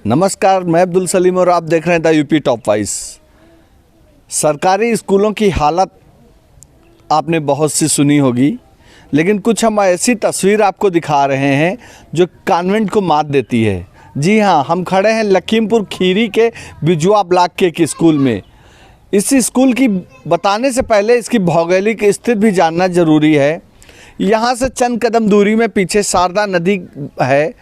नमस्कार, मैं अब्दुल सलीम और आप देख रहे हैं द यूपी टॉप 5। सरकारी स्कूलों की हालत आपने बहुत सी सुनी होगी, लेकिन कुछ हम ऐसी तस्वीर आपको दिखा रहे हैं जो कॉन्वेंट को मात देती है। जी हाँ, हम खड़े हैं लखीमपुर खीरी के बिजुआ ब्लॉक के एक स्कूल में। इस स्कूल की बताने से पहले इसकी भौगोलिक स्थिति भी जानना ज़रूरी है। यहाँ से चंद कदम दूरी में पीछे शारदा नदी है।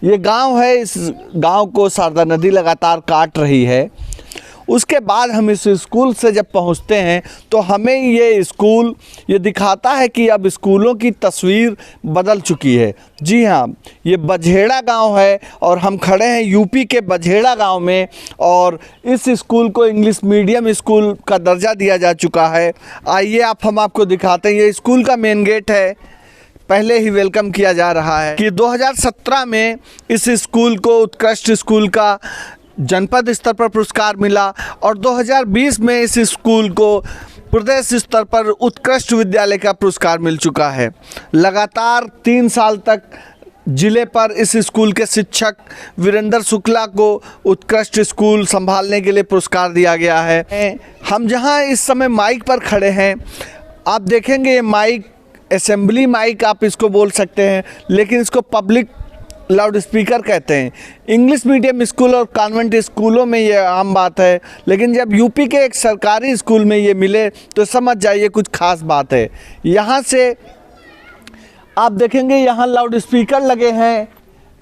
ये गांव है, इस गांव को शारदा नदी लगातार काट रही है। उसके बाद हम इस स्कूल से जब पहुंचते हैं तो हमें ये स्कूल ये दिखाता है कि अब स्कूलों की तस्वीर बदल चुकी है। जी हाँ, ये बझेड़ा गांव है और हम खड़े हैं यूपी के बझेड़ा गांव में, और इस स्कूल को इंग्लिश मीडियम स्कूल का दर्जा दिया जा चुका है। आइए हम आपको दिखाते हैं। ये स्कूल का मेन गेट है। पहले ही वेलकम किया जा रहा है कि 2017 में इस स्कूल को उत्कृष्ट स्कूल का जनपद स्तर पर पुरस्कार मिला और 2020 में इस स्कूल को प्रदेश स्तर पर उत्कृष्ट विद्यालय का पुरस्कार मिल चुका है। लगातार 3 साल तक जिले पर इस स्कूल के शिक्षक वीरेंद्र शुक्ला को उत्कृष्ट स्कूल संभालने के लिए पुरस्कार दिया गया है। हम जहां इस समय माइक पर खड़े हैं, आप देखेंगे ये माइक असेंबली माइक आप इसको बोल सकते हैं, लेकिन इसको पब्लिक लाउड स्पीकर कहते हैं। इंग्लिश मीडियम स्कूल और कॉन्वेंट स्कूलों में ये आम बात है, लेकिन जब यूपी के एक सरकारी स्कूल में ये मिले तो समझ जाइए कुछ खास बात है। यहाँ से आप देखेंगे यहाँ लाउड स्पीकर लगे हैं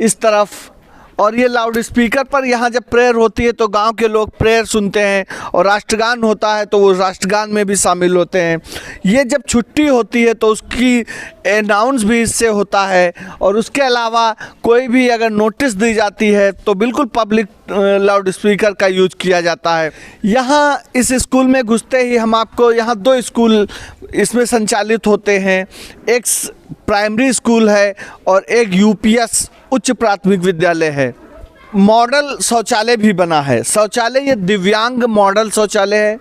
इस तरफ, और ये लाउड स्पीकर पर यहाँ जब प्रेयर होती है तो गांव के लोग प्रेयर सुनते हैं, और राष्ट्रगान होता है तो वो राष्ट्रगान में भी शामिल होते हैं। ये जब छुट्टी होती है तो उसकी अनाउंस भी इससे होता है, और उसके अलावा कोई भी अगर नोटिस दी जाती है तो बिल्कुल पब्लिक लाउड स्पीकर का यूज किया जाता है। यहाँ इस स्कूल में घुसते ही हम आपको यहाँ 2 स्कूल इसमें संचालित होते हैं। एक प्राइमरी स्कूल है और एक यूपीएस उच्च प्राथमिक विद्यालय है। मॉडल शौचालय भी बना है। शौचालय ये दिव्यांग मॉडल शौचालय है।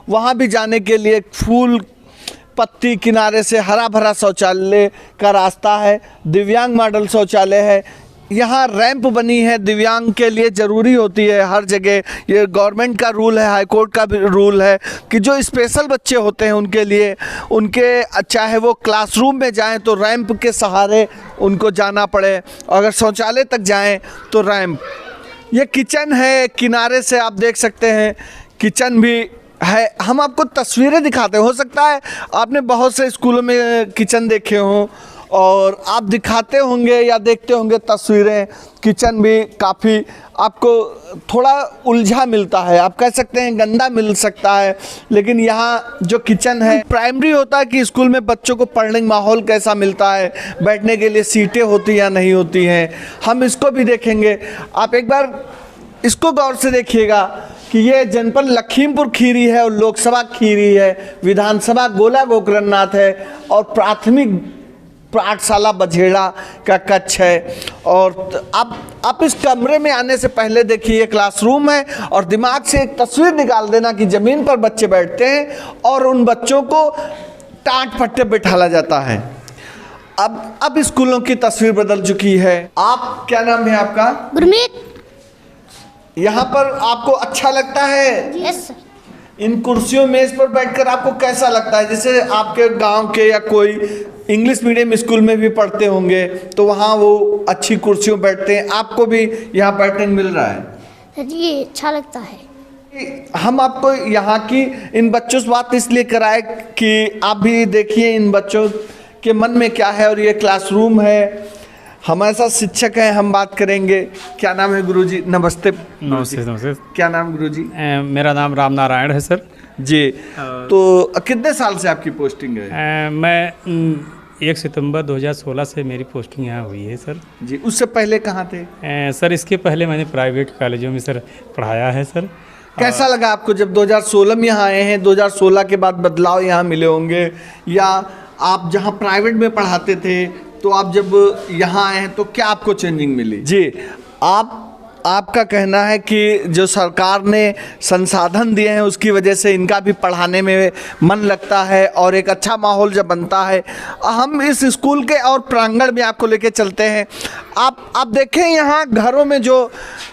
वहाँ भी जाने के लिए फूल पत्ती किनारे से हरा भरा शौचालय का रास्ता है। दिव्यांग मॉडल शौचालय है। यहाँ रैंप बनी है, दिव्यांग के लिए ज़रूरी होती है हर जगह। ये गवर्नमेंट का रूल है, हाई कोर्ट का भी रूल है कि जो स्पेशल बच्चे होते हैं उनके लिए, उनके चाहे वो क्लासरूम में जाएं तो रैंप के सहारे उनको जाना पड़े, अगर शौचालय तक जाएं तो रैंप। ये किचन है, किनारे से आप देख सकते हैं किचन भी है। हम आपको तस्वीरें दिखाते हैं। हो सकता है आपने बहुत से स्कूलों में किचन देखे हों और आप दिखाते होंगे या देखते होंगे तस्वीरें। किचन भी काफ़ी आपको थोड़ा उलझा मिलता है, आप कह सकते हैं गंदा मिल सकता है, लेकिन यहाँ जो किचन है प्राइमरी होता है कि स्कूल में बच्चों को पढ़ने का माहौल कैसा मिलता है, बैठने के लिए सीटें होती या नहीं होती हैं, हम इसको भी देखेंगे। आप एक बार इसको गौर से देखिएगा कि ये जनपद लखीमपुर खीरी है और लोकसभा खीरी है, विधानसभा गोला गोकरणनाथ है और प्राथमिक पाठशाला बझेड़ा का कक्ष है। और आप इस कमरे में आने से पहले देखिए क्लासरूम है, और दिमाग से एक तस्वीर निकाल देना कि ज़मीन पर बच्चे बैठते हैं और उन बच्चों को टाट पट्टे बिठाला जाता है। अब स्कूलों की तस्वीर बदल चुकी है। आप क्या नाम है आपका? गुरमीत। यहाँ पर आपको अच्छा लगता है? Yes sir. इन कुर्सियों मेज पर बैठकर आपको कैसा लगता है? जैसे आपके गांव के या कोई इंग्लिश मीडियम स्कूल में भी पढ़ते होंगे तो वहाँ वो अच्छी कुर्सियों बैठते हैं, आपको भी यहाँ बैठने को मिल रहा है? जी अच्छा लगता है। हम आपको यहाँ की इन बच्चों से बात इसलिए कराए कि आप भी देखिए इन बच्चों के मन में क्या है। और ये क्लासरूम है, हमारे साथ शिक्षक हैं, हम बात करेंगे। क्या नाम है गुरुजी? नमस्ते। नमस्ते। नमस्ते। क्या नाम गुरुजी? मेरा नाम राम नारायण है सर जी। तो कितने साल से आपकी पोस्टिंग है? मैं 1 सितंबर 2016 से मेरी पोस्टिंग यहाँ हुई है सर जी। उससे पहले कहाँ थे? सर इसके पहले मैंने प्राइवेट कॉलेजों में सर पढ़ाया है सर। कैसा लगा आपको जब 2016 में यहाँ आए हैं? 2016 के बाद बदलाव यहाँ मिले होंगे, या आप जहाँ प्राइवेट में पढ़ाते थे तो आप जब यहाँ आए हैं तो क्या आपको चेंजिंग मिली? जी, आप आपका कहना है कि जो सरकार ने संसाधन दिए हैं उसकी वजह से इनका भी पढ़ाने में मन लगता है और एक अच्छा माहौल जब बनता है। हम इस स्कूल के और प्रांगण में आपको लेके चलते हैं। आप देखें यहाँ घरों में जो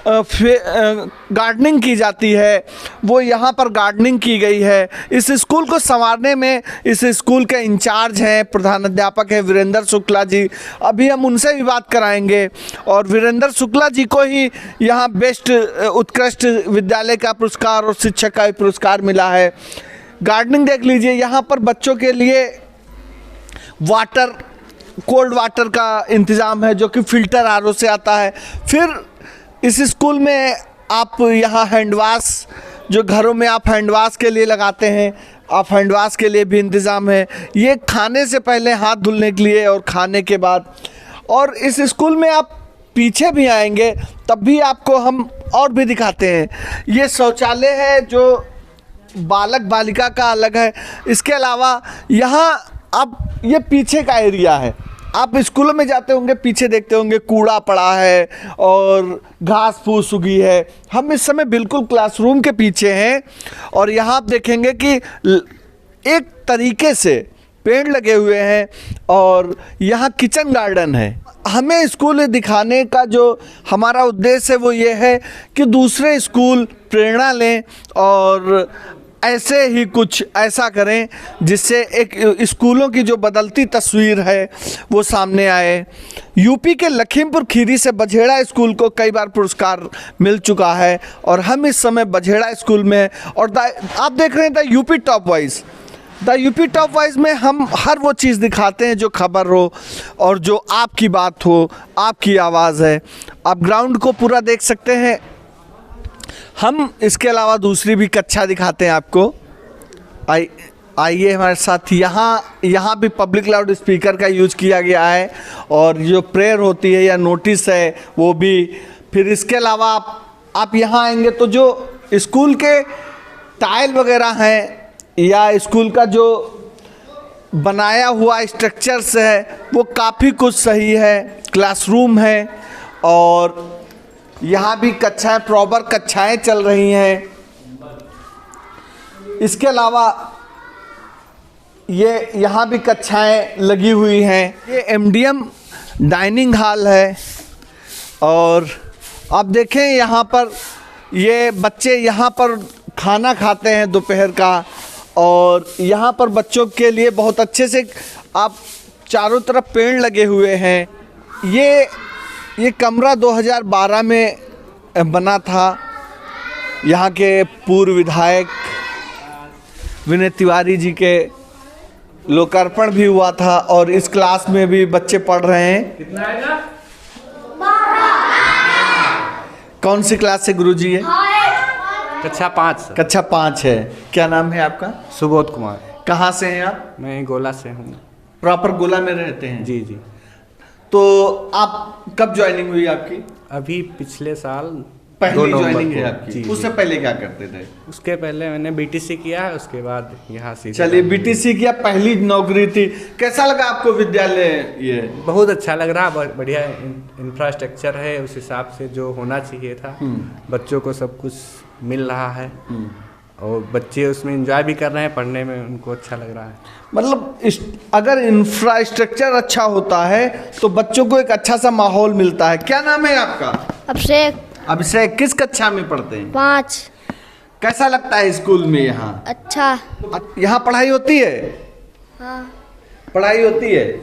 गार्डनिंग की जाती है वो यहाँ पर गार्डनिंग की गई है। इस स्कूल को संवारने में इस स्कूल के इंचार्ज हैं, प्रधानाध्यापक हैं वीरेंद्र शुक्ला जी। अभी हम उनसे भी बात कराएंगे और वीरेंद्र शुक्ला जी को ही यहाँ बेस्ट उत्कृष्ट विद्यालय का पुरस्कार और शिक्षक का भी पुरस्कार मिला है। गार्डनिंग देख लीजिए, यहाँ पर बच्चों के लिए वाटर, कोल्ड वाटर का इंतज़ाम है जो कि फ़िल्टर आरओ से आता है। फिर इस स्कूल में आप यहाँ हैंड वाश, जो घरों में आप हैंड वाश के लिए लगाते हैं, आप हैंड वाश के लिए भी इंतज़ाम है। ये खाने से पहले हाथ धुलने के लिए और खाने के बाद। और इस स्कूल में आप पीछे भी आएंगे तब भी आपको हम और भी दिखाते हैं। ये शौचालय है जो बालक बालिका का अलग है। इसके अलावा यहाँ अब ये पीछे का एरिया है। आप स्कूलों में जाते होंगे, पीछे देखते होंगे कूड़ा पड़ा है और घास फूस उगी है। हम इस समय बिल्कुल क्लासरूम के पीछे हैं और यहाँ आप देखेंगे कि एक तरीके से पेड़ लगे हुए हैं और यहाँ किचन गार्डन है। हमें स्कूल दिखाने का जो हमारा उद्देश्य है वो ये है कि दूसरे स्कूल प्रेरणा लें और ऐसे ही कुछ ऐसा करें जिससे एक स्कूलों की जो बदलती तस्वीर है वो सामने आए। यूपी के लखीमपुर खीरी से बझेड़ा स्कूल को कई बार पुरस्कार मिल चुका है और हम इस समय बझेड़ा स्कूल में और आप देख रहे हैं the UP top wise. The UP top wise में हम हर वो चीज़ दिखाते हैं जो खबर हो और जो आपकी बात हो, आपकी आवाज़ है। आप ग्राउंड को पूरा देख सकते हैं। हम इसके अलावा दूसरी भी कक्षा दिखाते हैं आपको। आइए हमारे साथ। यहाँ भी पब्लिक लाउड स्पीकर का यूज किया गया है और जो प्रेयर होती है या नोटिस है वो भी। फिर इसके अलावा आप यहाँ आएंगे तो जो स्कूल के टाइल वगैरह हैं या स्कूल का जो बनाया हुआ स्ट्रक्चर्स है वो काफ़ी कुछ सही है। क्लासरूम है और यहाँ भी कक्षाएं, प्रॉपर कक्षाएं चल रही हैं। इसके अलावा ये यहाँ भी कक्षाएं लगी हुई हैं। ये एमडीएम डाइनिंग हॉल है और आप देखें यहाँ पर ये बच्चे यहाँ पर खाना खाते हैं दोपहर का और यहाँ पर बच्चों के लिए बहुत अच्छे से आप चारों तरफ पेड़ लगे हुए हैं। ये कमरा 2012 में बना था। यहाँ के पूर्व विधायक विनय तिवारी जी के लोकार्पण भी हुआ था और इस क्लास में भी बच्चे पढ़ रहे हैं। कितना आएगा? 12। कौन सी क्लास से गुरुजी है? कक्षा 5। कक्षा 5 है। क्या नाम है आपका? सुबोध कुमार। कहाँ से हैं आप? मैं गोला से हूँ। प्रॉपर गोला में रहते हैं? जी जी। तो आप कब ज्वाइनिंग हुई आपकी? अभी पिछले साल पहली ज्वाइनिंग है आपकी? जी, उससे पहले क्या करते थे? उसके पहले मैंने बीटीसी किया है, उसके बाद यहाँ से। चलिए, बीटीसी किया, पहली नौकरी थी। कैसा लगा आपको विद्यालय? ये बहुत अच्छा लग रहा, बढ़िया इंफ्रास्ट्रक्चर है, उस हिसाब से जो होना चाहिए था। बच्चों को सब कुछ मिल रहा है और बच्चे उसमें एंजॉय भी कर रहे हैं, पढ़ने में उनको अच्छा लग रहा है। मतलब अगर इंफ्रास्ट्रक्चर अच्छा होता है तो बच्चों को एक अच्छा सा माहौल मिलता है। क्या नाम है आपका? अभिषेक। अभिषेक, किस कक्षा में पढ़ते हैं? 5। कैसा लगता है स्कूल में यहाँ? अच्छा। यहाँ पढ़ाई होती है? हाँ। पढ़ाई होती है।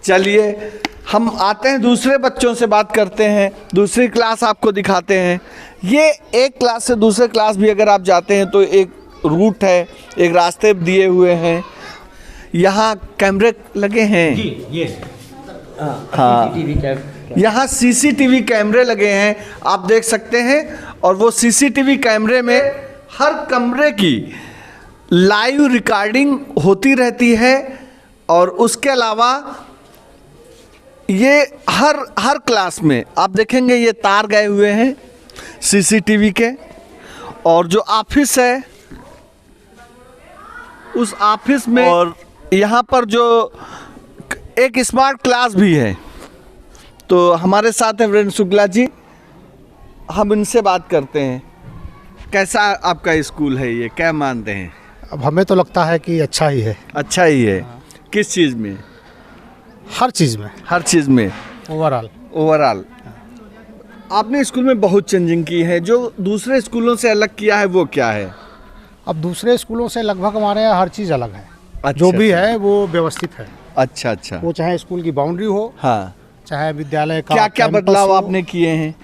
चलिए, हम आते हैं दूसरे बच्चों से बात करते हैं, दूसरी क्लास आपको दिखाते हैं। ये एक क्लास से दूसरे क्लास भी अगर आप जाते हैं तो एक रूट है, एक रास्ते दिए हुए हैं। यहाँ कैमरे लगे हैं जी, ये हाँ, यहाँ सीसीटीवी कैमरे लगे हैं, आप देख सकते हैं। और वो सीसीटीवी कैमरे में हर कमरे की लाइव रिकॉर्डिंग होती रहती है और उसके अलावा ये हर क्लास में आप देखेंगे ये तार गए हुए हैं सीसीटीवी के। और जो ऑफिस है उस ऑफिस में, और यहाँ पर जो एक स्मार्ट क्लास भी है। तो हमारे साथ है वीरेंद्र शुक्ला जी। हम इनसे बात करते हैं। कैसा आपका स्कूल है ये, क्या मानते हैं? अब हमें तो लगता है कि अच्छा ही है। अच्छा ही है। किस चीज़ में? हर चीज़ में, हर चीज़ में, ओवरऑल। ओवरऑल। आपने स्कूल में बहुत चेंजिंग की है, जो दूसरे स्कूलों से अलग किया है वो क्या है? अब दूसरे स्कूलों से लगभग हमारे यहाँ हर चीज़ अलग है। अच्छा, जो भी अच्छा। है वो व्यवस्थित है। अच्छा अच्छा। वो चाहे स्कूल की बाउंड्री हो, हाँ, चाहे विद्यालय का क्या क्या कैंपस बदलाव हो। आपने किए हैं?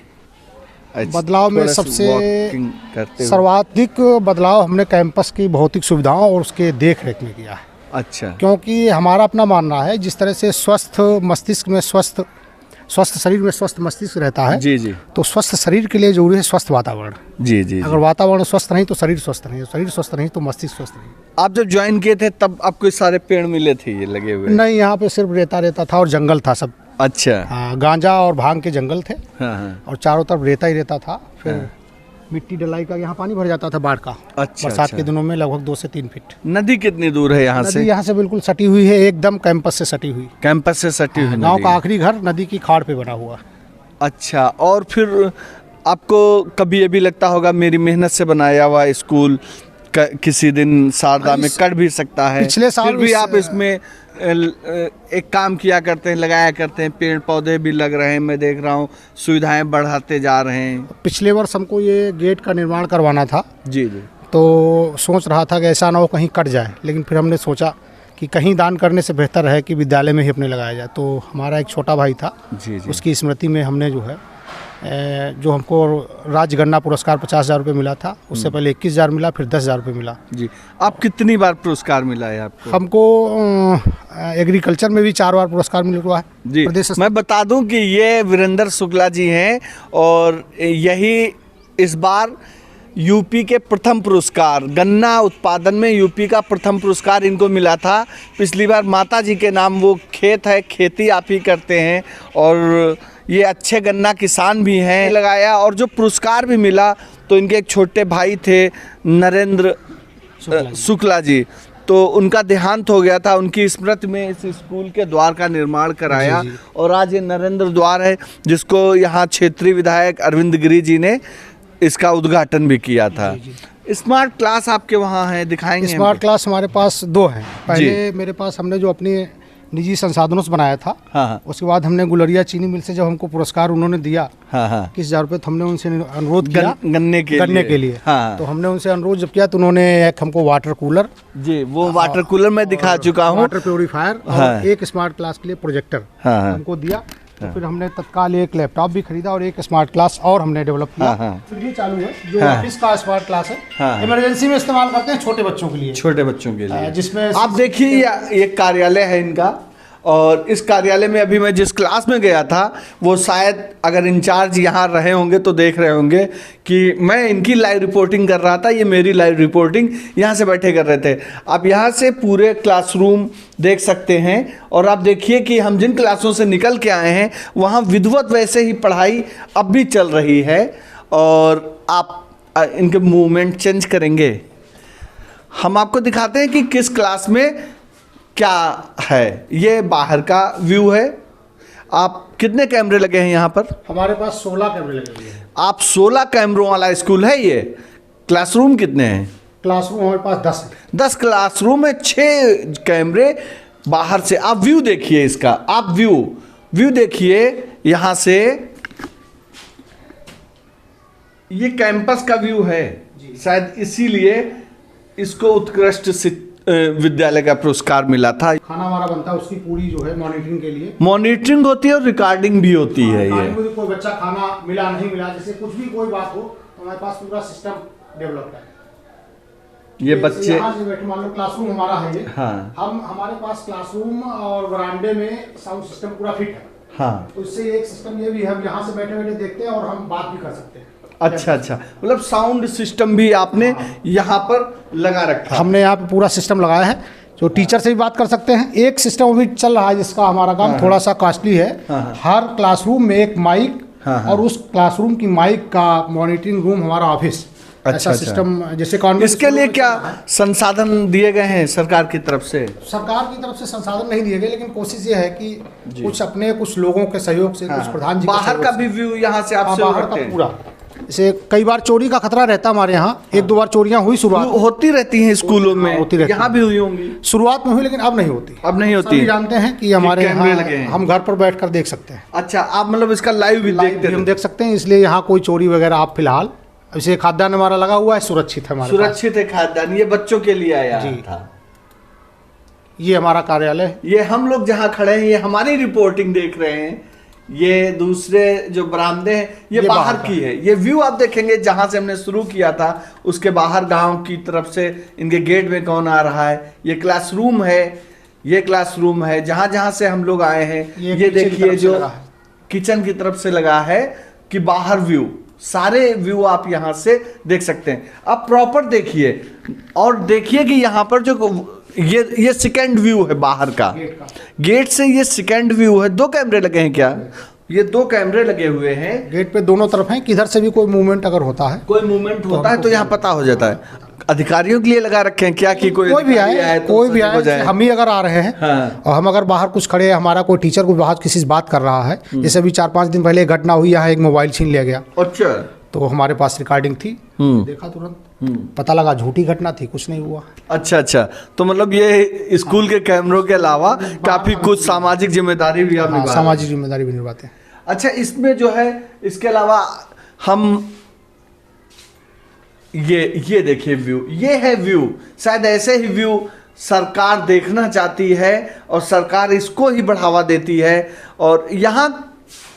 अच्छा, बदलाव में थोड़ा सा सबसे walking करते हुए। सर्वाधिक बदलाव हमने कैंपस की भौतिक सुविधाओं और उसके देख रेख में किया है। अच्छा। क्योंकि हमारा अपना मानना है, जिस तरह से स्वस्थ मस्तिष्क में स्वस्थ शरीर में स्वस्थ मस्तिष्क रहता है, जी जी तो स्वस्थ शरीर के लिए जरूरी है स्वस्थ वातावरण। जी जी। अगर वातावरण स्वस्थ नहीं तो शरीर स्वस्थ नहीं, शरीर स्वस्थ नहीं तो मस्तिष्क स्वस्थ नहीं। आप जब ज्वाइन किए थे तब आपको सारे पेड़ मिले थे ये लगे हुए? नहीं, यहाँ पे सिर्फ रेता था और जंगल था सब। अच्छा। गांजा और भांग के जंगल थे। हाँ हाँ। और चारों तरफ रेता ही रेता था। फिर मिट्टी डलाई का यहाँ पानी भर जाता था बाढ़ का। अच्छा, बरसात अच्छा। के दिनों में लगभग 2 से 3 फीट। नदी कितनी दूर है यहाँ से? नदी यहाँ से बिल्कुल सटी हुई है, एकदम कैंपस से सटी हुई। कैंपस से सटी हुई गांव नदी का है। आखिरी घर नदी की खाड़ पे बना हुआ। अच्छा। और फिर आपको कभी ये भी लगता होगा मेरी मेहनत से बनाया हुआ स्कूल किसी दिन शारदा में कट भी सकता है? पिछले साल फिर भी आप इसमें एक काम किया करते हैं, लगाया करते हैं, पेड़ पौधे भी लग रहे हैं, मैं देख रहा हूँ, सुविधाएं बढ़ाते जा रहे हैं। पिछले वर्ष हमको ये गेट का निर्माण करवाना था। जी जी। तो सोच रहा था कि ऐसा ना हो कहीं कट जाए, लेकिन फिर हमने सोचा कि कहीं दान करने से बेहतर है कि विद्यालय में ही अपने लगाया जाए। तो हमारा एक छोटा भाई था, जी जी। उसकी स्मृति में हमने जो है जो हमको राज्य गन्ना पुरस्कार 50,000 रुपये मिला था, उससे पहले 21,000 मिला, फिर 10,000 रुपये मिला। जी। आप कितनी बार पुरस्कार मिला है आपको? हमको एग्रीकल्चर में भी 4 बार पुरस्कार मिल हुआ है। जी। प्रदेश मैं बता दूं कि ये वीरेंद्र शुक्ला जी हैं और यही इस बार यूपी के प्रथम पुरस्कार, गन्ना उत्पादन में यूपी का प्रथम पुरस्कार इनको मिला था। पिछली बार माता जी के नाम वो खेत है, खेती आप ही करते हैं और ये अच्छे गन्ना किसान भी हैं लगाया। और जो पुरस्कार भी मिला तो इनके एक छोटे भाई थे नरेंद्र शुक्ला जी, तो उनका देहांत हो गया था। उनकी स्मृति में इस स्कूल के द्वार का निर्माण कराया। जी, जी। और आज ये नरेंद्र द्वार है जिसको यहाँ क्षेत्रीय विधायक अरविंद गिरी जी ने इसका उद्घाटन भी किया था। स्मार्ट क्लास आपके वहाँ है, दिखाएंगे? स्मार्ट क्लास हमारे पास 2 हैं। पहले मेरे पास हमने जो अपनी निजी संसाधनों से बनाया था, हाँ हाँ। उसके बाद हमने गुलरिया चीनी मिल से जब हमको पुरस्कार उन्होंने दिया हाँ हाँ। 21,000 रुपये, तो हमने उनसे अनुरोध किया गन्ने के लिए। हाँ। तो हमने उनसे अनुरोध जब किया तो उन्होंने एक हमको वाटर कूलर, जी, वो वाटर कूलर मैं दिखा चुका हूँ, वाटर प्योरीफायर हाँ। और एक स्मार्ट क्लास के लिए प्रोजेक्टर हाँ, हाँ। हमको दिया। तो फिर हमने तत्काल एक लैपटॉप भी खरीदा और एक स्मार्ट क्लास और हमने डेवलप किया। हाँ, हाँ। फिर ये चालू है जो हाँ। ऑफिस का स्मार्ट क्लास है। हाँ। इमरजेंसी में इस्तेमाल करते हैं छोटे बच्चों के लिए, छोटे बच्चों के लिए, जिसमें आप देखिए ये कार्यालय है इनका। और इस कार्यालय में अभी मैं जिस क्लास में गया था वो शायद अगर इंचार्ज यहाँ रहे होंगे तो देख रहे होंगे कि मैं इनकी लाइव रिपोर्टिंग कर रहा था, ये मेरी लाइव रिपोर्टिंग यहाँ से बैठे कर रहे थे। आप यहाँ से पूरे क्लासरूम देख सकते हैं और आप देखिए कि हम जिन क्लासों से निकल के आए हैं वहाँ विधिवत वैसे ही पढ़ाई अब भी चल रही है। और आप इनके मूवमेंट चेंज करेंगे, हम आपको दिखाते हैं कि किस क्लास में क्या है। ये बाहर का व्यू है। आप कितने कैमरे लगे हैं यहाँ पर? हमारे पास 16 कैमरे लगे हुए हैं। आप 16 कैमरों वाला स्कूल है ये। क्लासरूम कितने हैं? क्लासरूम हमारे पास 10 है। 10 क्लासरूम है, 6 कैमरे बाहर से। आप व्यू देखिए इसका, आप व्यू देखिए यहाँ से। ये कैंपस का व्यू है, शायद इसीलिए इसको उत्कृष्ट विद्यालय का पुरस्कार मिला था। खाना हमारा बनता है, उसकी पूरी जो है मॉनिटरिंग के लिए मॉनिटरिंग होती है और रिकॉर्डिंग भी होती है। ये कोई बच्चा खाना मिला नहीं मिला, जैसे कुछ भी कोई बात हो तो हमारे पास पूरा सिस्टम डेवलप है। ये बच्चे यहाँ से बैठे, मान लो क्लासरूम हमारा है ये। हाँ। हमारे पास क्लासरूम और वरांडे में साउंड सिस्टम पूरा फिट है। हाँ। तो इससे एक सिस्टम ये भी है, हम यहाँ से बैठे बैठे देखते हैं और हम बात भी कर सकते हैं। अच्छा, मतलब साउंड सिस्टम भी आपने यहाँ पर लगा रखा है? हमने यहाँ पे पूरा सिस्टम लगाया है, जो टीचर से भी बात कर सकते हैं। एक सिस्टम अभी चल रहा है जिसका हमारा काम थोड़ा सा कॉस्टली है। हर क्लासरूम में एक माइक और उस क्लासरूम की माइक का मॉनिटरिंग रूम हमारा ऑफिस। अच्छा, सिस्टम जैसे इसके लिए क्या संसाधन दिए गए हैं सरकार की तरफ से? सरकार की तरफ से संसाधन नहीं दिए गए, लेकिन कोशिश ये है कि कुछ अपने कुछ लोगों के सहयोग से, कुछ प्रधान जी बाहर का भी व्यू यहाँ से आप बाहर का पूरा जैसे कई बार चोरी का खतरा रहता है हमारे यहाँ, एक दो बार चोरियां हुई शुरुआत होती रहती हैं स्कूलों में, होती रहती यहाँ भी हुई होंगी, शुरुआत में हुई, लेकिन अब नहीं होती। अब नहीं होती। सभी जानते हैं कि हमारे कैमरे यहाँ लगे हैं। हम घर पर बैठकर देख सकते हैं, अच्छा, आप मतलब इसका लाइव भी देखते हम हैं? देख सकते हैं, इसलिए यहाँ कोई चोरी वगैरह आप फिलहाल, इसे खाद्यान्न हमारा लगा हुआ है, सुरक्षित है हमारे पास। सुरक्षित है खाद्यान्न, ये बच्चों के लिए आया जी। था। ये हमारा कार्यालय है। ये हम लोग जहाँ खड़े हैं, ये हमारी रिपोर्टिंग देख रहे हैं। ये दूसरे जो बरामदे हैं, ये बाहर की है। ये व्यू आप देखेंगे जहाँ से हमने शुरू किया था, उसके बाहर गांव की तरफ से इनके गेट में कौन आ रहा है। ये क्लासरूम है, ये क्लासरूम है जहाँ जहाँ से हम लोग आए हैं। ये किचन की देखिए तरफ से जो लगा है। किचन की तरफ से लगा है कि बाहर व्यू, सारे व्यू आप यहाँ से देख सकते हैं। अब प्रॉपर देखिए और देखिए कि यहाँ पर जो ये सेकंड व्यू है बाहर का, गेट से ये सेकंड व्यू है। 2 कैमरे लगे हैं क्या? ये 2 कैमरे लगे हुए हैं गेट पे दोनों तरफ हैं, किधर से भी कोई मूवमेंट अगर होता है, कोई मूवमेंट होता है तो यहाँ पता हो जाता है। अधिकारियों के लिए लगा रखे हैं क्या कि कोई भी अधिकारी आए, तो कोई भी सजग हो आए, जाए। हम ही अगर आ रहे हैं हाँ। और हम अगर बाहर कुछ खड़े हैं, हमारा कोई टीचर को बाहर किसी से बात कर रहा है, जैसे अभी 4-5 दिन पहले एक घटना हुई, यहाँ एक मोबाइल छीन लिया गया, अच्छा, तो हमारे पास रिकॉर्डिंग थी, देखा तुरंत, पता लगा झूठी घटना थी, कुछ नहीं हुआ। अच्छा अच्छा, तो मतलब ये स्कूल के कैमरों के अलावा काफी कुछ सामाजिक जिम्मेदारी भी आप निभा रहे हैं। सामाजिक जिम्मेदारी भी निभाते हैं। अच्छा, इसमें जो है इसके अलावा हम ये देखिए व्यू, ये है व्यू। शायद ऐसे ही व्यू सरकार देखना चाहती है और सरकार इसको ही बढ़ावा देती है। और यहाँ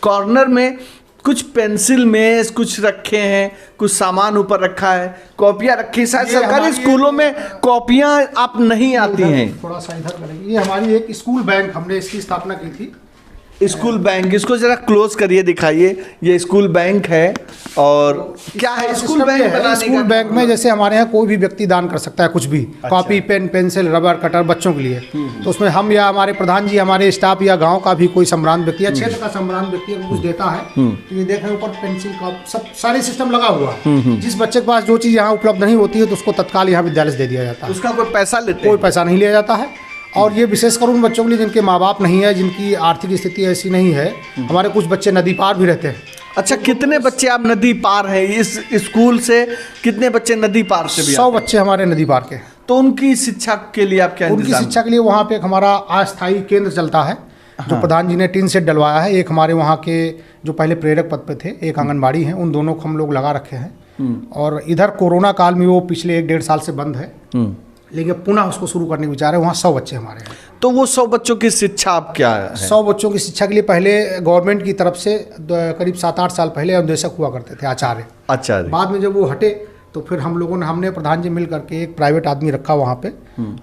कॉर्नर में कुछ पेंसिल मेज कुछ रखे हैं, कुछ सामान ऊपर रखा है, कॉपियाँ रखी। शायद सरकारी स्कूलों में कॉपियाँ आप नहीं आती हैं। थोड़ा सा इधर करेंगे, ये हमारी एक स्कूल बैंक, हमने इसकी स्थापना की थी। स्कूल बैंक, इसको जरा क्लोज करिए, दिखाइए। ये स्कूल बैंक है और क्या है स्कूल बैंक बनाने स्कूल का? बैंक में जैसे हमारे यहाँ कोई भी व्यक्ति दान कर सकता है कुछ भी, copy, pen, pencil, rubber, cutter बच्चों के लिए। तो उसमें हम या हमारे प्रधान जी, हमारे स्टाफ या गांव का भी कोई सम्रांत व्यक्ति या क्षेत्र का सम्रांत व्यक्ति अगर कुछ देता है तो ये देख रहे हैं ऊपर पेंसिल का सब सारे सिस्टम लगा हुआ है। जिस बच्चे के पास जो चीज़ यहाँ उपलब्ध नहीं होती है तो उसको तत्काल यहाँ विद्यालय से दे दिया जाता है। उसका कोई पैसा लेते कोई हैं? पैसा नहीं लिया जाता है। और ये विशेषकर उन बच्चों के लिए जिनके माँ बाप नहीं है, जिनकी आर्थिक स्थिति ऐसी नहीं है। हमारे कुछ बच्चे नदी पार भी रहते हैं। अच्छा, कितने बच्चे आप नदी पार हैं इस स्कूल से? कितने बच्चे नदी पार से भी 100 बच्चे हमारे नदी पार के। तो उनकी शिक्षा के लिए आप क्या उनकी इंतजाम? शिक्षा के लिए वहाँ पे एक हमारा अस्थायी केंद्र चलता है, जो प्रधान जी ने टीन सेट डलवाया है। एक हमारे वहाँ के जो पहले प्रेरक पद पे थे, एक आंगनबाड़ी हैं, उन दोनों को हम लोग लगा रखे हैं। और इधर कोरोना काल में वो पिछले 1-1.5 साल से बंद है, लेकिन पुनः उसको शुरू करने की विचार है। वहाँ 100 बच्चे हमारे हैं। तो वो 100 बच्चों की शिक्षा आप क्या है? 100 बच्चों की शिक्षा के लिए पहले गवर्नमेंट की तरफ से करीब 7-8 साल पहले अनुदेशक हुआ करते थे, आचार्य। अच्छा, बाद में जब वो हटे तो फिर हम लोगों ने, हमने प्रधान जी मिल करके एक प्राइवेट आदमी रखा वहाँ पे,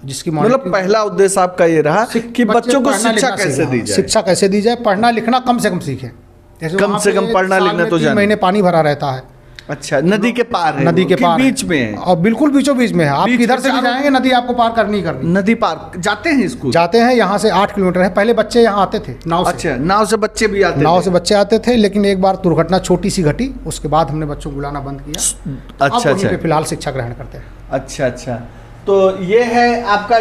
जिसकी मतलब पहला उद्देश्य आपका ये रहा कि बच्चों को पढ़ना शिक्षा लिखना कैसे सीखें। दी जाए। शिक्षा कैसे दी जाए, पढ़ना लिखना कम से कम सीखें। जैसे कम वहाँ से पे कम पढ़ना साल लिखना में तो 3 जाने। महीने पानी भरा रहता है। अच्छा, नदी के पार है? नदी के कि पार बीच में है? और बिल्कुल बीचों बीच में है। आप बीच किधर में से भी चारों- जाएंगे नदी आपको पार करनी ही करनी। नदी पार जाते हैं स्कूल? जाते हैं, यहाँ से 8 किलोमीटर है। पहले बच्चे यहाँ आते थे नाव से। अच्छा, नाव से बच्चे भी आते नाव थे? से बच्चे आते थे, लेकिन एक बार दुर्घटना छोटी सी घटी, उसके बाद हमने बच्चों को बुलाना बंद किया। अच्छा अब वहीं पे अच्छा फिलहाल शिक्षा ग्रहण करते हैं। अच्छा अच्छा, तो ये है आपका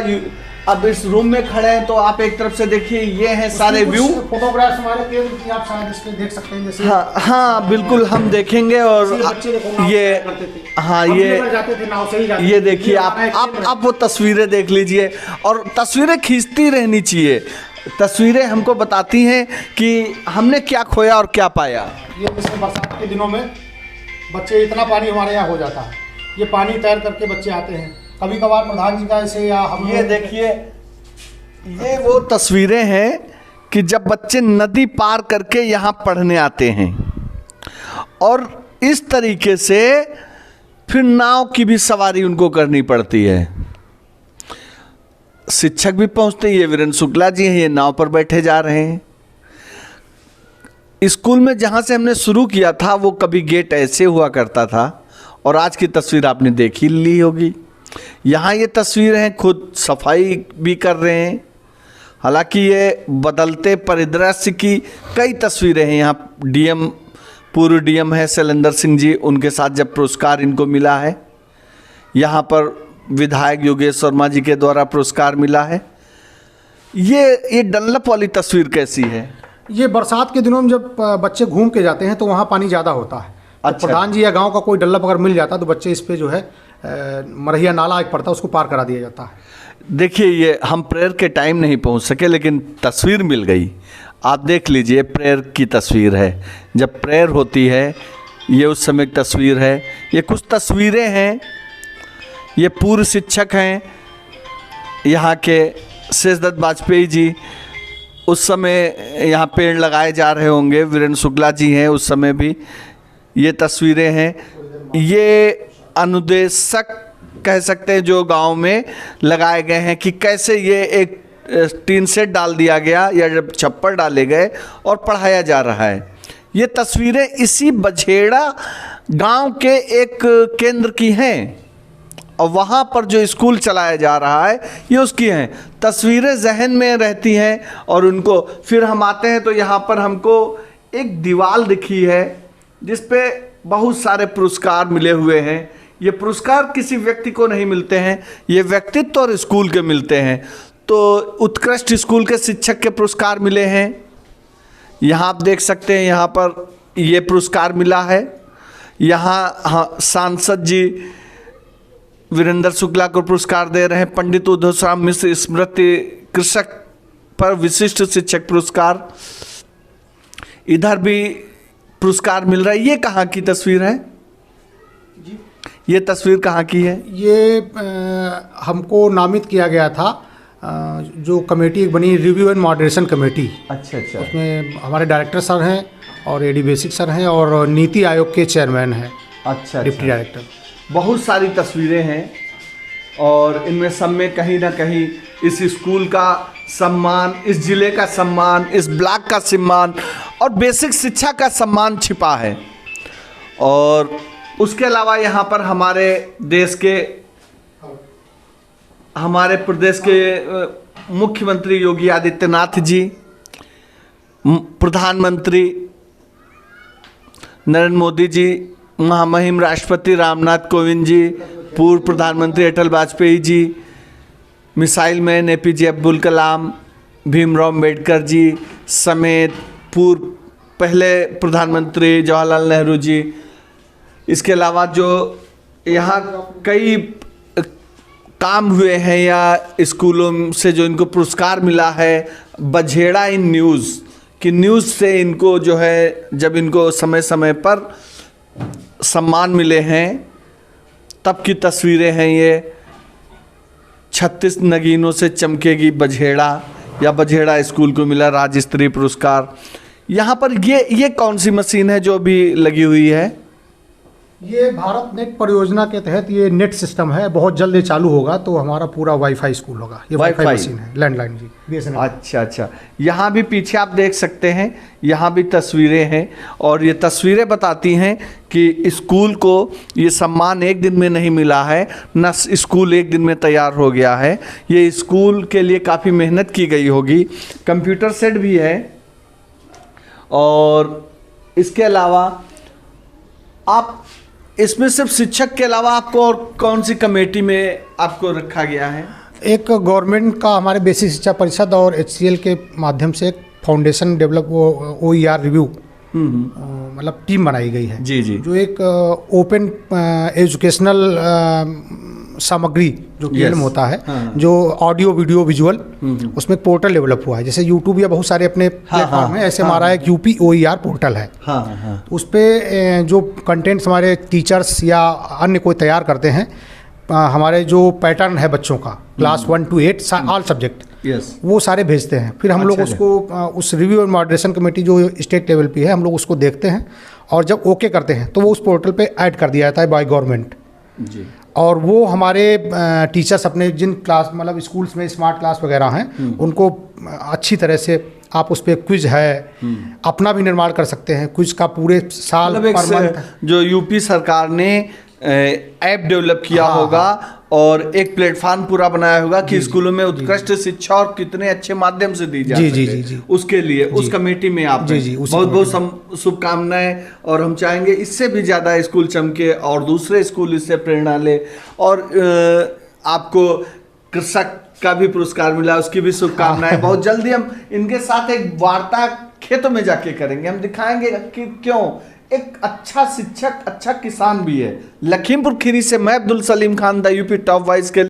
अब इस रूम में खड़े हैं तो आप एक तरफ से देखिए, ये हैं सारे व्यू। फोटोग्राफ्स हमारे केंद्र की आप शायद इसमें देख सकते हैं, जैसे हाँ हाँ, बिल्कुल हम देखेंगे। और बच्चे देखो नाव ये से करते थे। हाँ, हम ये भी जाते थे नाव से ही जाते ये थे। देखिए हमारा एक आप केंद्र है। आप वो तस्वीरें देख लीजिए, और तस्वीरें खींचती रहनी चाहिए। तस्वीरें हमको बताती हैं कि हमने क्या खोया और क्या पाया। ये जैसे बरसात के दिनों में बच्चे, इतना पानी हमारे यहाँ हो जाता है, ये पानी तैर करके बच्चे आते हैं। कभी कभार प्रधान जी का ऐसे, या हम ये देखिए, ये वो तस्वीरें हैं कि जब बच्चे नदी पार करके यहाँ पढ़ने आते हैं, और इस तरीके से फिर नाव की भी सवारी उनको करनी पड़ती है। शिक्षक भी पहुँचते हैं। ये वीरेंद्र शुक्ला जी हैं, ये नाव पर बैठे जा रहे हैं। स्कूल में जहाँ से हमने शुरू किया था वो कभी गेट ऐसे हुआ करता था, और आज की तस्वीर आपने देख ही ली होगी। यहाँ ये तस्वीर हैं, खुद सफाई भी कर रहे हैं। हालांकि ये बदलते परिदृश्य की कई तस्वीरें हैं। यहाँ डीएम, पूर्व डीएम है शैलेंद्र सिंह जी, उनके साथ जब पुरस्कार इनको मिला है। यहाँ पर विधायक योगेश शर्मा जी के द्वारा पुरस्कार मिला है। ये डनलप वाली तस्वीर कैसी है? ये बरसात के दिनों में जब बच्चे घूम के जाते हैं तो वहाँ पानी ज़्यादा होता है, अच्छा। प्रधान जी या गांव का कोई डल्लप अगर मिल जाता तो बच्चे इस पे जो है मरहिया नाला एक पड़ता है, उसको पार करा दिया जाता है। देखिए, ये हम प्रेयर के टाइम नहीं पहुंच सके, लेकिन तस्वीर मिल गई। आप देख लीजिए, प्रेयर की तस्वीर है। जब प्रेयर होती है, ये उस समय की तस्वीर है। ये कुछ तस्वीरें हैं। ये पूर्व शिक्षक हैं यहाँ के, शेषदत्त वाजपेयी जी। उस समय यहाँ पेड़ लगाए जा रहे होंगे, वीरेंद्र शुक्ला जी हैं उस समय भी। ये तस्वीरें हैं। ये अनुदेशक कह सकते हैं जो गांव में लगाए गए हैं कि कैसे ये एक टीन सेट डाल दिया गया या जब छप्पर डाले गए और पढ़ाया जा रहा है। ये तस्वीरें इसी बझेड़ा गांव के एक केंद्र की हैं और वहाँ पर जो स्कूल चलाया जा रहा है ये उसकी हैं। तस्वीरें जहन में रहती हैं और उनको फिर हम आते हैं तो यहाँ पर हमको एक दीवार दिखी है जिस पे बहुत सारे पुरस्कार मिले हुए हैं। ये पुरस्कार किसी व्यक्ति को नहीं मिलते हैं, ये व्यक्तित्व और स्कूल के मिलते हैं। तो उत्कृष्ट स्कूल के शिक्षक के पुरस्कार मिले हैं। यहाँ आप देख सकते हैं, यहाँ पर ये पुरस्कार मिला है। यहाँ सांसद जी वीरेंद्र शुक्ला को पुरस्कार दे रहे हैं। पंडित उद्धव मिश्र स्मृति कृषक पर विशिष्ट शिक्षक पुरस्कार, इधर भी पुरस्कार मिल रहा है। ये कहाँ की तस्वीर है जी? ये तस्वीर कहाँ की है? ये हमको नामित किया गया था, जो कमेटी बनी, रिव्यू एंड मॉडरेशन कमेटी। अच्छा अच्छा। उसमें हमारे डायरेक्टर सर हैं और एडी बेसिक सर हैं और नीति आयोग के चेयरमैन हैं। अच्छा, डिप्टी डायरेक्टर। बहुत सारी तस्वीरें हैं और इनमें सब में कहीं ना कहीं इस स्कूल का सम्मान, इस जिले का सम्मान, इस ब्लॉक का सम्मान और बेसिक शिक्षा का सम्मान छिपा है। और उसके अलावा यहाँ पर हमारे देश के, हमारे प्रदेश के मुख्यमंत्री योगी आदित्यनाथ जी, प्रधानमंत्री नरेंद्र मोदी जी, महामहिम राष्ट्रपति रामनाथ कोविंद जी, पूर्व प्रधानमंत्री अटल Vajpayee ji, missile man APJ Abdul Kalam, Bhimrao Ambedkar ji समेत पूर्व पहले प्रधानमंत्री जवाहरलाल नेहरू जी। इसके अलावा जो यहाँ कई काम हुए हैं या स्कूलों से जो इनको पुरस्कार मिला है, बझेड़ा इन न्यूज़ कि न्यूज़ से इनको जो है, जब इनको समय समय पर सम्मान मिले हैं तब की तस्वीरें हैं। ये 36 नगीनों से चमकेगी बझेड़ा, या बझेड़ा स्कूल को मिला राज्य स्तरीय पुरस्कार। यहाँ पर ये कौन सी मशीन है जो अभी लगी हुई है? ये भारत नेट परियोजना के तहत ये नेट सिस्टम है, बहुत जल्द ये चालू होगा तो हमारा पूरा वाईफाई स्कूल होगा। ये वाईफाई मशीन है, लैंडलाइन जी, BSNL। अच्छा अच्छा। यहाँ भी पीछे आप देख सकते हैं, यहाँ भी तस्वीरें हैं और ये तस्वीरें बताती हैं कि स्कूल को ये सम्मान एक दिन में नहीं मिला है, न स्कूल एक दिन में तैयार हो गया है। ये स्कूल के लिए काफ़ी मेहनत की गई होगी। कंप्यूटर सेट भी है और इसके अलावा आप इसमें सिर्फ शिक्षक के अलावा आपको और कौन सी कमेटी में आपको रखा गया है? एक गवर्नमेंट का हमारे बेसिक शिक्षा परिषद और HCL के माध्यम से एक फाउंडेशन डेवलप OER रिव्यू मतलब टीम बनाई गई है जी जी, जो एक ओपन एजुकेशनल सामग्री जो PLM होता है, जो ऑडियो वीडियो विजुअल, उसमें पोर्टल डेवलप हुआ है। जैसे यूट्यूब या बहुत सारे अपने प्लेटफॉर्म है, ऐसे हमारा एक UP OER पोर्टल है। उस पे जो कंटेंट्स हमारे टीचर्स या अन्य कोई तैयार करते हैं, हमारे जो पैटर्न है बच्चों का क्लास 1 to 8 ऑल सब्जेक्ट, वो सारे भेजते हैं। फिर हम लोग उसको उस रिव्यू और मॉडरेशन कमेटी जो स्टेट लेवल पे है, हम लोग उसको देखते हैं और जब ओके करते हैं तो वो उस पोर्टल पे ऐड कर दिया जाता है बाय गवर्नमेंट जी। और वो हमारे टीचर्स अपने जिन क्लास मतलब स्कूल्स में स्मार्ट क्लास वगैरह हैं, उनको अच्छी तरह से आप उस पर क्विज है अपना भी निर्माण कर सकते हैं। क्विज का पूरे साल जो यूपी सरकार ने ऐप डेवलप किया होगा और एक प्लेटफॉर्म पूरा बनाया होगा कि स्कूलों में उत्कृष्ट शिक्षा और कितने अच्छे माध्यम से दी जा सके, उसके लिए उस कमेटी में आप बहुत बहुत शुभकामनाएं। और हम चाहेंगे इससे भी ज़्यादा स्कूल चमके और दूसरे स्कूल इससे प्रेरणा ले। और आपको कृषक का भी पुरस्कार मिला, उसकी भी शुभकामनाएं। बहुत जल्दी हम इनके साथ एक वार्ता खेतों में जाके करेंगे, हम दिखाएंगे कि क्यों एक अच्छा शिक्षक, अच्छा किसान भी है। लखीमपुर खीरी से मैं Abdul Salim Khan, the UP top vice के